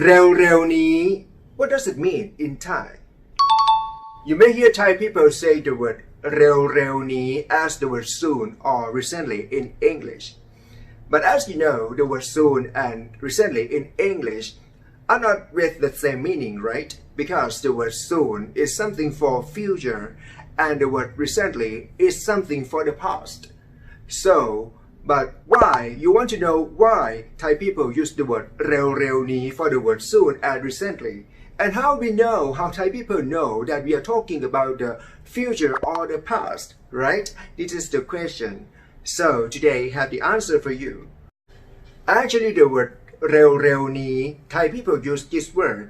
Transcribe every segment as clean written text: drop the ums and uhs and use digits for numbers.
เร็วๆนี้ What does it mean in Thai? You may hear Thai people say the word เร็วๆนี้ as the word soon or recently in English. But as you know, the word soon and recently in English are not with the same meaning, right? Because the word soon is something for future and the word recently is something for the past. But why? You want to know why Thai people use the word เร็วๆนี้ for the word soon and recently. And how we know, how Thai people know that we are talking about the future or the past, right? This is the question. So today I have the answer for you. Actually, the word เร็วๆนี้ Thai people use this word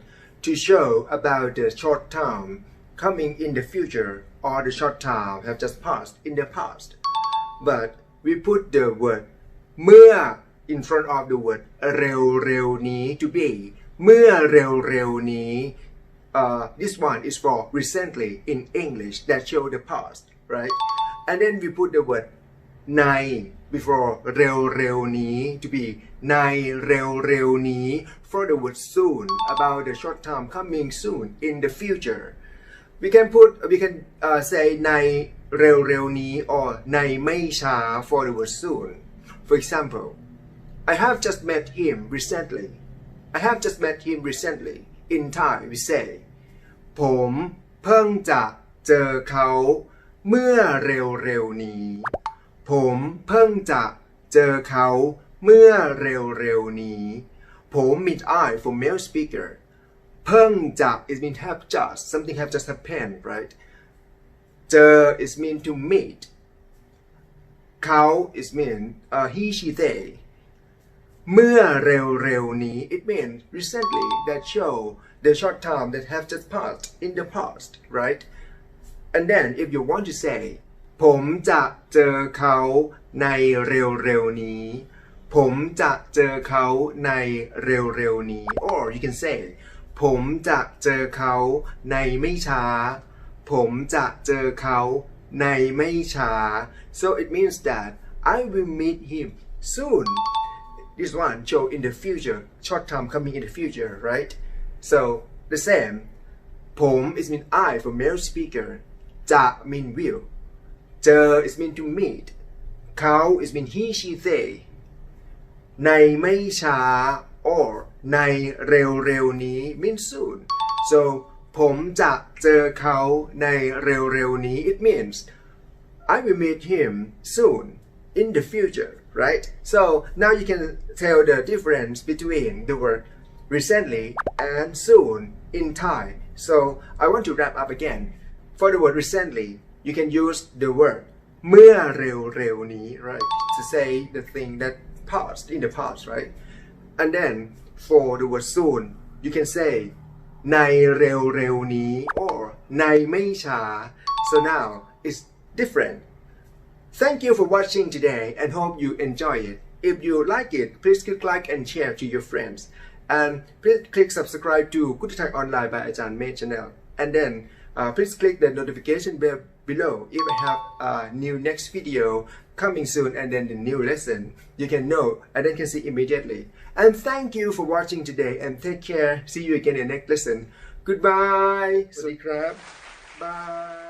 to show about the short time coming in the future or the short time have just passed in the past. But we put the word เมื่อ in front of the word เร็วๆนี้ to be เมื่อเร็วๆนี้ this one is for recently in English that show the past, right? And then we put the word ใน before เร็วๆนี้ to be ในเร็วๆนี้ for the word soon about the short time coming soon in the future. We can say ในเร็วๆนี้ or ในไม่ช้า for the word soon. For example, I have just met him recently. I have just met him recently. In Thai we say ผมเพิ่งจะเจอเขาเมื่อเร็วๆนี้ผมเพิ่งจะเจอเขาเมื่อเร็วๆนี้ผม means I for male speaker เพิ่งจะ is mean have just something have just happened, right? เจอ is mean to meet เขา is mean he she they เมื่อเร็วๆนี้ it means recently that show the short time that have just passed in the past, right? And then if you want to say ผมจะเจอเขาในเร็วๆนี้ผมจะเจอเขาในเร็วๆนี้ or you can say ผมจะเจอเขาในไม่ช้าผมจะเจอเขาในไม่ช้า so it means that I will meet him soon. This one show in the future, short time coming in the future, right? So the same ผม is mean I for male speaker จะ mean will เจอ is mean to meet เขา is mean he she they ในไม่ช้า or ในเร็วๆนี้ mean soon. So ผมจะเจอเขาในเร็วๆนี้ it means I will meet him soon in the future, right? So now you can tell the difference between the word recently and soon in Thai. So I want to wrap up again. For the word recently, you can use the word เมื่อเร็วๆนี้ right? To say the thing that passed in the past, right? And then for the word soon, you can say ในเร็วๆนี้ or ในไม่ช้า so now it's different. Thank you for watching today and hope you enjoy it. If you like it, please click like and share to your friends. And please click subscribe to Good Thai Online by Ajarn main channel. And then please click the notification bell below if I have a new next video coming soon and then the new lesson. You can know and then can see immediately. And thank you for watching today and take care. See you again in the next lesson. Goodbye. สวัสดีครับ Bye.